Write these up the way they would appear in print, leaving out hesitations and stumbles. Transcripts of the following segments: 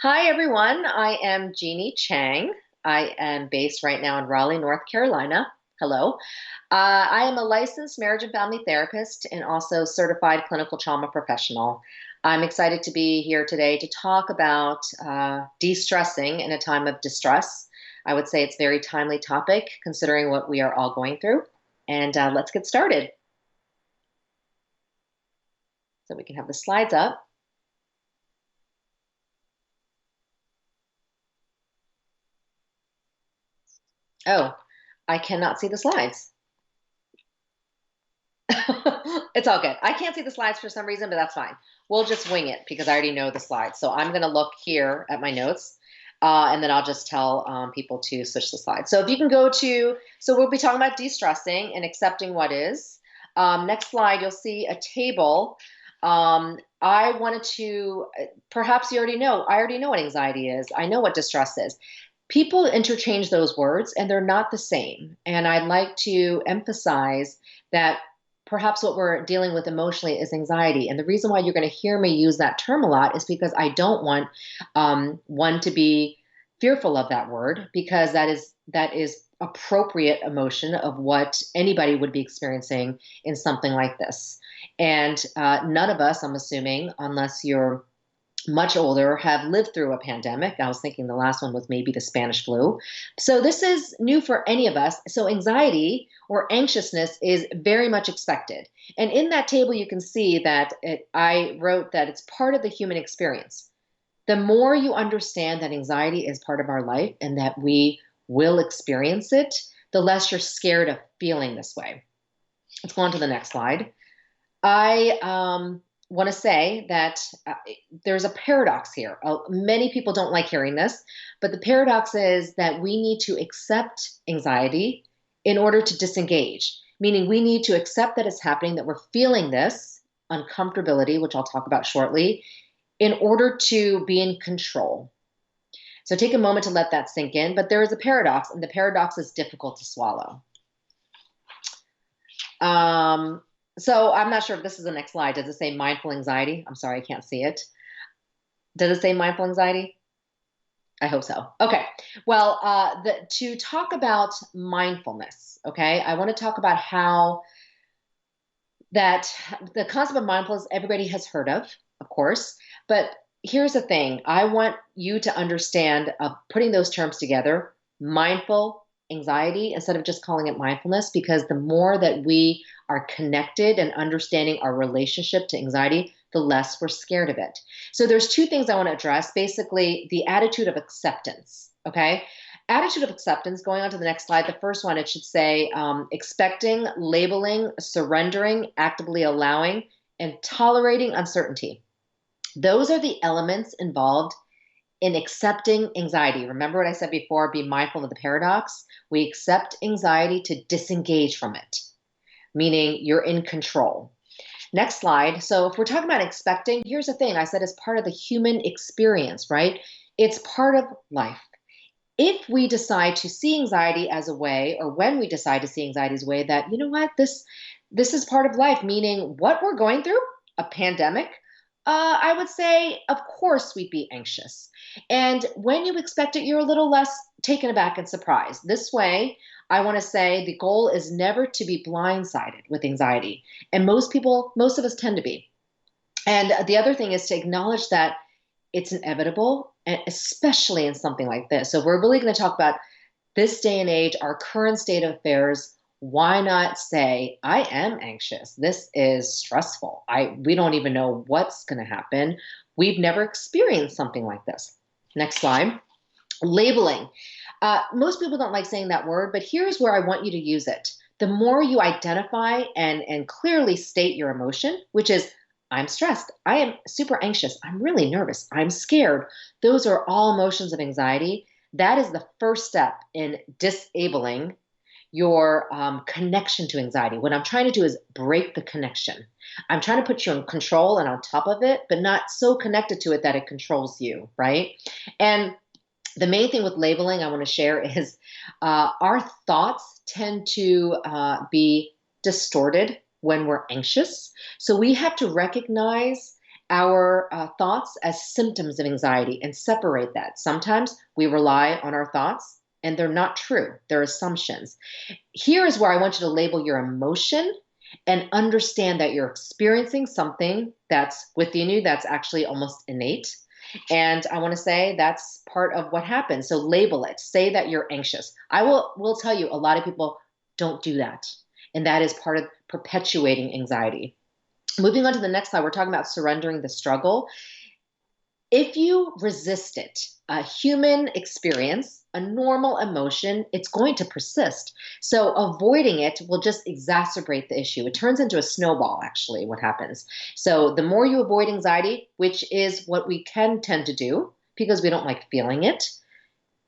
Hi, everyone. I am Jeanie Chang. I am based right now in Raleigh, North Carolina. Hello. I am a licensed marriage and family therapist and also certified clinical trauma professional. I'm excited to be here today to talk about de-stressing in a time of distress. I would say it's a very timely topic considering what we are all going through. And let's get started. So we can have the slides up. Oh, I cannot see the slides. It's all good. I can't see the slides for some reason, but that's fine. We'll just wing it because I already know the slides. So I'm going to look here at my notes, and then I'll just tell people to switch the slides. So if you can go to, so we'll be talking about de-stressing and accepting what is. Next slide, you'll see a table. I wanted to, perhaps you already know, I already know what anxiety is. I know what distress is. People interchange those words and they're not the same. And I'd like to emphasize that perhaps what we're dealing with emotionally is anxiety. And the reason why you're going to hear me use that term a lot is because I don't want one to be fearful of that word, because that is appropriate emotion of what anybody would be experiencing in something like this. And none of us, I'm assuming, unless you're much older, have lived through a pandemic. I was thinking the last one was maybe the Spanish flu. So this is new for any of us. So anxiety or anxiousness is very much expected. And in that table, you can see that I wrote that it's part of the human experience. The more you understand that anxiety is part of our life and that we will experience it, the less you're scared of feeling this way. Let's go on to the next slide. I want to say that there's a paradox here. Many people don't like hearing this, but the paradox is that we need to accept anxiety in order to disengage, meaning we need to accept that it's happening, that we're feeling this uncomfortability, which I'll talk about shortly, in order to be in control. So take a moment to let that sink in, but there is a paradox, and the paradox is difficult to swallow. So I'm not sure if this is the next slide. Does it say mindful anxiety? I'm sorry, I can't see it. Does it say mindful anxiety? I hope so. Okay. Well, to talk about mindfulness, okay, I want to talk about how that the concept of mindfulness everybody has heard of course, but here's the thing. I want you to understand putting those terms together, mindful anxiety, instead of just calling it mindfulness, because the more that we are connected and understanding our relationship to anxiety, the less we're scared of it. So there's two things I want to address. Basically, the attitude of acceptance, okay? Attitude of acceptance, going on to the next slide, the first one, it should say expecting, labeling, surrendering, actively allowing, and tolerating uncertainty. Those are the elements involved in accepting anxiety. Remember what I said before, be mindful of the paradox. We accept anxiety to disengage from it, meaning you're in control. Next slide. So if we're talking about expecting, here's the thing. I said it's part of the human experience, right? It's part of life. If we decide to see anxiety as a way, or when we decide to see anxiety as a way that, you know what, this is part of life, meaning what we're going through, a pandemic, I would say, of course, we'd be anxious. And when you expect it, you're a little less taken aback and surprised. This way, I want to say the goal is never to be blindsided with anxiety. And most of us tend to be. And the other thing is to acknowledge that it's inevitable, and especially in something like this. So we're really going to talk about this day and age, our current state of affairs. Why not say, I am anxious. This is stressful. We don't even know what's going to happen. We've never experienced something like this. Next slide. Labeling. Most people don't like saying that word, but here's where I want you to use it. The more you identify and clearly state your emotion, which is, I'm stressed, I am super anxious, I'm really nervous, I'm scared. Those are all emotions of anxiety. That is the first step in disabling your connection to anxiety. What I'm trying to do is break the connection. I'm trying to put you in control and on top of it, but not so connected to it that it controls you, right? And the main thing with labeling I want to share is our thoughts tend to be distorted when we're anxious. So we have to recognize our thoughts as symptoms of anxiety and separate that. Sometimes we rely on our thoughts and they're not true, they're assumptions. Here is where I want you to label your emotion and understand that you're experiencing something that's within you that's actually almost innate. And I want to say that's part of what happens. So label it. Say that you're anxious. I will tell you, a lot of people don't do that. And that is part of perpetuating anxiety. Moving on to the next slide, we're talking about surrendering the struggle. If you resist it, a human experience, a normal emotion, it's going to persist. So avoiding it will just exacerbate the issue. It turns into a snowball, actually, what happens. So the more you avoid anxiety, which is what we can tend to do because we don't like feeling it,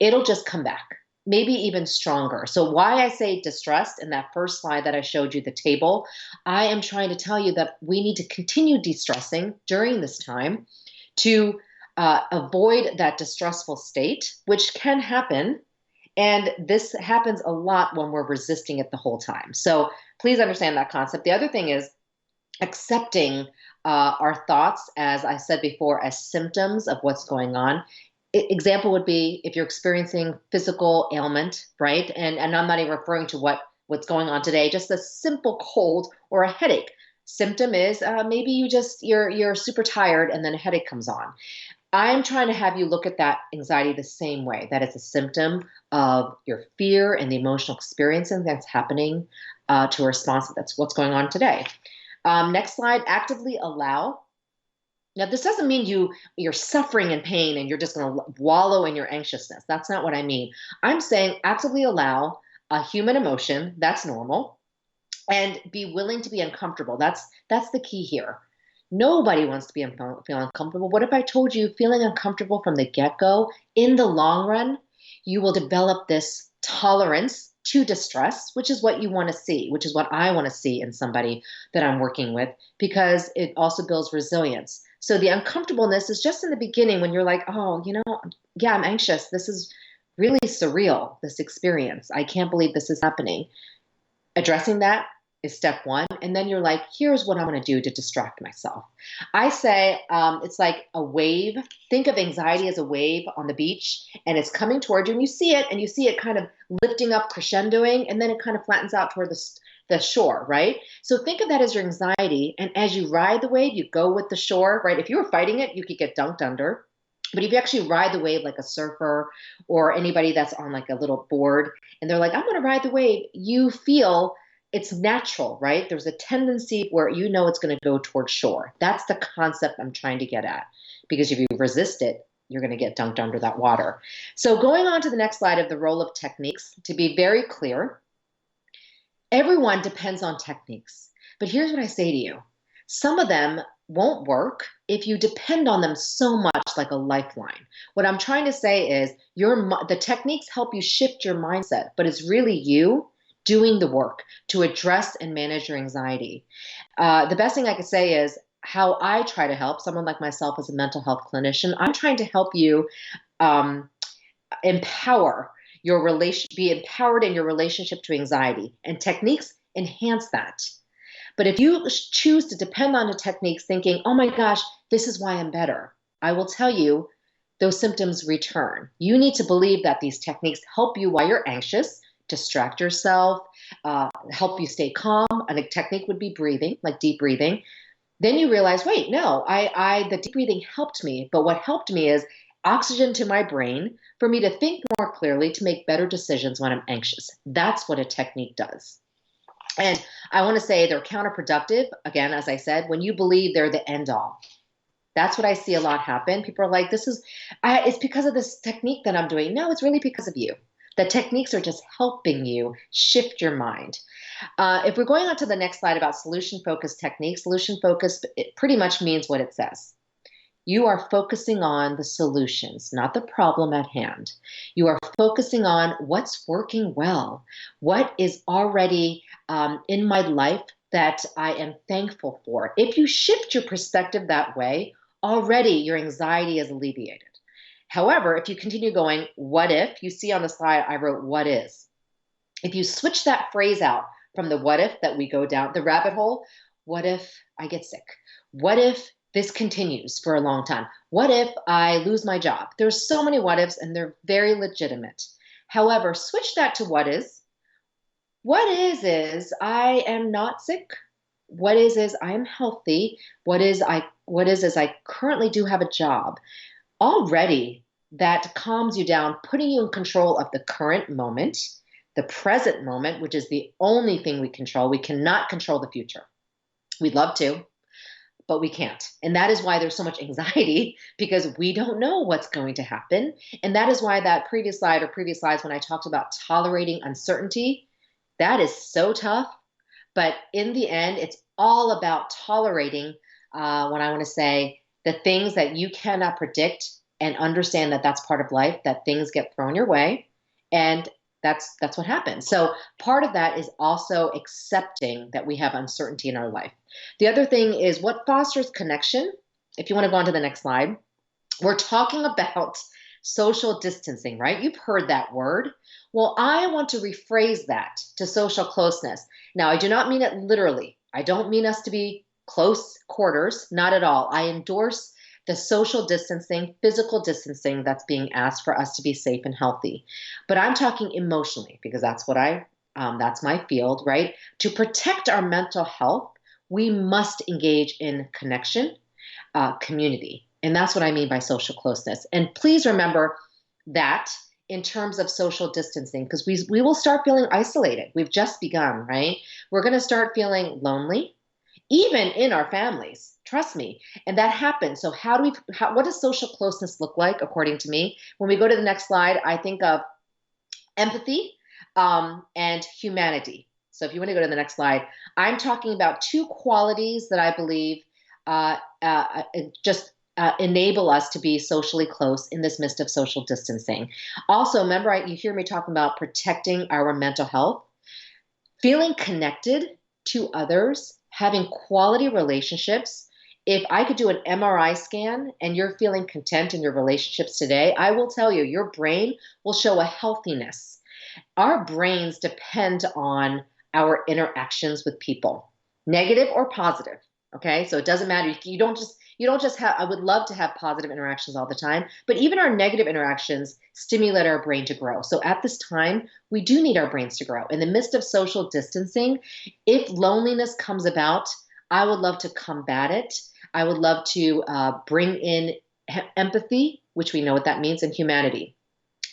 it'll just come back, maybe even stronger. So why I say distressed in that first slide that I showed you, the table, I am trying to tell you that we need to continue de-stressing during this time to avoid that distressful state, which can happen. And this happens a lot when we're resisting it the whole time. So please understand that concept. The other thing is accepting our thoughts, as I said before, as symptoms of what's going on. Example would be if you're experiencing physical ailment, right? And I'm not even referring to what's going on today, just a simple cold or a headache. Symptom is maybe you're super tired and then a headache comes on. I'm trying to have you look at that anxiety the same way. That is a symptom of your fear and the emotional experience that's happening to a response. That's what's going on today. Next slide, actively allow. Now, this doesn't mean you're suffering in pain and you're just going to wallow in your anxiousness. That's not what I mean. I'm saying actively allow a human emotion. That's normal. And be willing to be uncomfortable. That's the key here. Nobody wants to feel uncomfortable. What if I told you feeling uncomfortable from the get-go, in the long run, you will develop this tolerance to distress, which is what you want to see, which is what I want to see in somebody that I'm working with, because it also builds resilience. So the uncomfortableness is just in the beginning when you're like, oh, yeah, I'm anxious. This is really surreal, this experience. I can't believe this is happening. Addressing that is step one. And then you're like, here's what I'm going to do to distract myself. I say it's like a wave. Think of anxiety as a wave on the beach, and it's coming toward you, and you see it kind of lifting up, crescendoing, and then it kind of flattens out toward the shore, right? So think of that as your anxiety. And as you ride the wave, you go with the shore, right? If you were fighting it, you could get dunked under. But if you actually ride the wave like a surfer or anybody that's on like a little board, and they're like, I'm going to ride the wave, you feel it's natural, right? There's a tendency where it's going to go towards shore. That's the concept I'm trying to get at. Because if you resist it, you're going to get dunked under that water. So going on to the next slide of the role of techniques, to be very clear, everyone depends on techniques. But here's what I say to you. Some of them won't work if you depend on them so much, like a lifeline. What I'm trying to say is the techniques help you shift your mindset, but it's really you doing the work to address and manage your anxiety. The best thing I could say is how I try to help someone like myself as a mental health clinician. I'm trying to help you empower your be empowered in your relationship to anxiety, and techniques enhance that. But if you choose to depend on the techniques thinking, oh my gosh, this is why I'm better, I will tell you those symptoms return. You need to believe that these techniques help you while you're anxious, distract yourself, help you stay calm. And a technique would be breathing, like deep breathing. Then you realize, wait, no, the deep breathing helped me. But what helped me is oxygen to my brain for me to think more clearly, to make better decisions when I'm anxious. That's what a technique does. And I want to say they're counterproductive, again, as I said, when you believe they're the end all. That's what I see a lot happen. People are like, it's because of this technique that I'm doing. No, it's really because of you. The techniques are just helping you shift your mind. If we're going on to the next slide about solution-focused techniques, solution-focused, it pretty much means what it says. You are focusing on the solutions, not the problem at hand. You are focusing on what's working well, what is already in my life that I am thankful for. If you shift your perspective that way, already your anxiety is alleviated. However, if you continue going, what if, you see on the slide I wrote what is. If you switch that phrase out from the what if that we go down the rabbit hole, what if I get sick? What if this continues for a long time? What if I lose my job? There's so many what ifs and they're very legitimate. However, switch that to what is. What is I am not sick. What is I am healthy. What is I currently do have a job. Already that calms you down, putting you in control of the current moment, the present moment, which is the only thing we control. We cannot control the future. We'd love to, but we can't. And that is why there's so much anxiety because we don't know what's going to happen. And that is why that previous slide or previous slides, when I talked about tolerating uncertainty, that is so tough. But in the end, it's all about tolerating what I want to say, the things that you cannot predict and understand that that's part of life, that things get thrown your way. And that's what happens. So part of that is also accepting that we have uncertainty in our life. The other thing is what fosters connection. If you want to go on to the next slide, we're talking about social distancing, right? You've heard that word. Well, I want to rephrase that to social closeness. Now, I do not mean it literally. I don't mean us to be close quarters, not at all. I endorse the social distancing, physical distancing that's being asked for us to be safe and healthy. But I'm talking emotionally because that's that's my field, right? To protect our mental health, we must engage in connection, community. And that's what I mean by social closeness. And please remember that in terms of social distancing, because we will start feeling isolated. We've just begun, right? We're going to start feeling lonely, even in our families. Trust me. And that happens. So what does social closeness look like, according to me? When we go to the next slide, I think of empathy and humanity. So if you want to go to the next slide, I'm talking about two qualities that I believe enable us to be socially close in this midst of social distancing. Also, remember, you hear me talking about protecting our mental health, feeling connected to others, having quality relationships. If I could do an MRI scan and you're feeling content in your relationships today, I will tell you, your brain will show a healthiness. Our brains depend on our interactions with people, negative or positive. Okay, so it doesn't matter. You don't just have, I would love to have positive interactions all the time, but even our negative interactions stimulate our brain to grow. So at this time, we do need our brains to grow. In the midst of social distancing, if loneliness comes about, I would love to combat it. I would love to bring in empathy, which we know what that means, and humanity.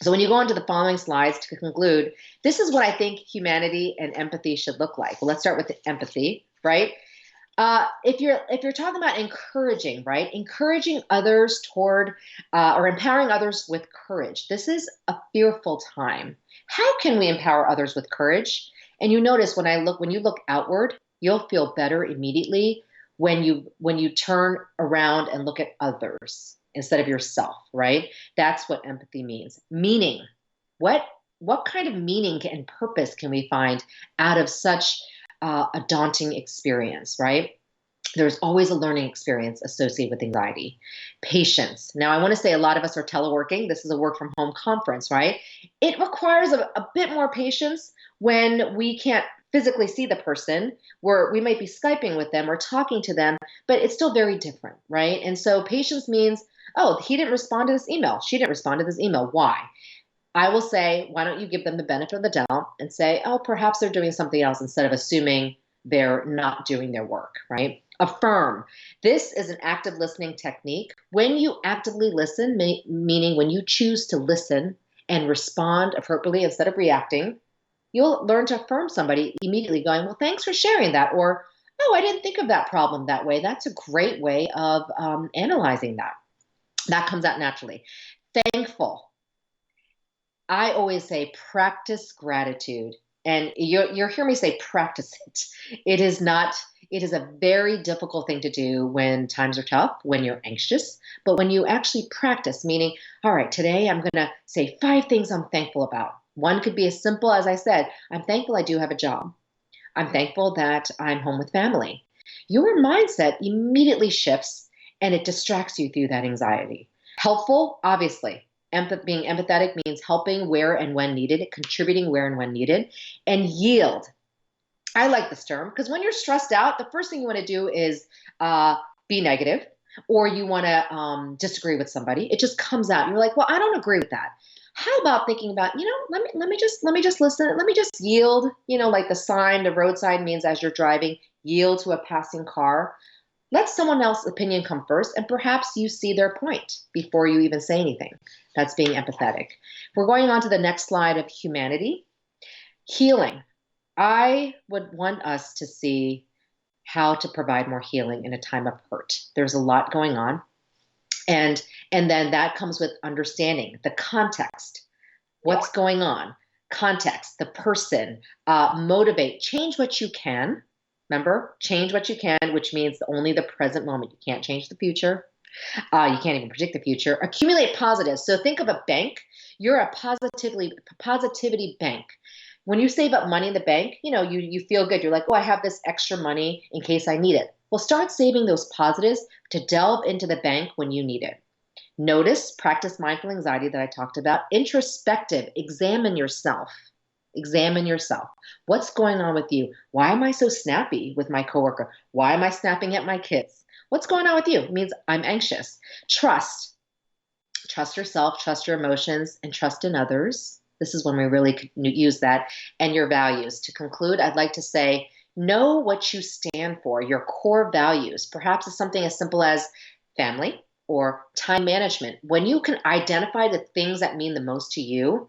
So when you go on to the following slides to conclude, this is what I think humanity and empathy should look like. Well, let's start with the empathy, right? If you're talking about encouraging, right? Encouraging others toward or empowering others with courage. This is a fearful time. How can we empower others with courage? And you notice when you look outward, you'll feel better immediately when you turn around and look at others instead of yourself, right? That's what empathy means. Meaning. What kind of meaning and purpose can we find out of such a daunting experience, right? There's always a learning experience associated with anxiety. Patience. Now, I want to say a lot of us are teleworking. This is a work from home conference, right? It requires a bit more patience when we can't physically see the person, where we might be Skyping with them or talking to them, but it's still very different, right? And so patience means, oh, he didn't respond to this email. She didn't respond to this email. Why? I will say, why don't you give them the benefit of the doubt and say, oh, perhaps they're doing something else instead of assuming they're not doing their work, right? Affirm. This is an active listening technique. When you actively listen, meaning when you choose to listen and respond appropriately instead of reacting, you'll learn to affirm somebody immediately going, well, thanks for sharing that. Or, oh, I didn't think of that problem that way. That's a great way of analyzing that. That comes out naturally. Thankful. I always say practice gratitude. And you'll hear me say practice it. It is a very difficult thing to do when times are tough, when you're anxious, but when you actually practice, meaning, all right, today I'm going to say 5 things I'm thankful about. One could be as simple as I said, I'm thankful I do have a job. I'm thankful that I'm home with family. Your mindset immediately shifts and it distracts you through that anxiety. Helpful, obviously. Being empathetic means helping where and when needed, contributing where and when needed, and yield. I like this term because when you're stressed out, the first thing you want to do is be negative. or you want to disagree with somebody. It just comes out. You're like, well, I don't agree with that. How about thinking about, let me just listen. Let me just yield, like the road sign means as you're driving, yield to a passing car. Let someone else's opinion come first, and perhaps you see their point before you even say anything. That's being empathetic. We're going on to the next slide of humanity. Healing. I would want us to see how to provide more healing in a time of hurt. There's a lot going on. And then that comes with understanding the context. What's going on? Context, the person, motivate, change what you can. Remember, change what you can, which means only the present moment. You can't change the future. You can't even predict the future. Accumulate positives. So think of a bank. You're a positivity bank. When you save up money in the bank, you feel good. You're like, oh, I have this extra money in case I need it. Well, start saving those positives to delve into the bank when you need it. Notice, practice mindful anxiety that I talked about. Introspective, examine yourself. Examine yourself. What's going on with you? Why am I so snappy with my coworker? Why am I snapping at my kids? What's going on with you? It means I'm anxious. Trust. Trust yourself, trust your emotions, and trust in others. This is when we really could use that. And your values. To conclude, I'd like to say, know what you stand for, your core values. Perhaps it's something as simple as family or time management. When you can identify the things that mean the most to you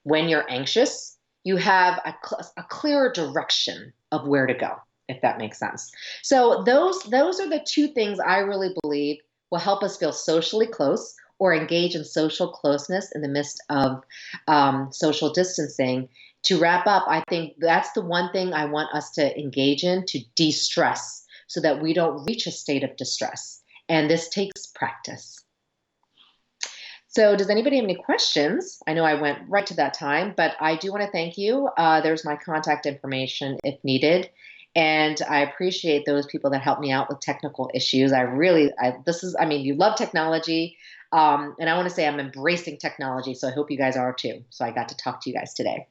when you're anxious, you have a clearer direction of where to go, if that makes sense. So those are the two things I really believe will help us feel socially close or engage in social closeness in the midst of social distancing. To wrap up, I think that's the one thing I want us to engage in to de-stress so that we don't reach a state of distress. And this takes practice. So does anybody have any questions? I know I went right to that time, but I do want to thank you. There's my contact information if needed. And I appreciate those people that help me out with technical issues. You love technology. And I want to say I'm embracing technology. So I hope you guys are too. So I got to talk to you guys today.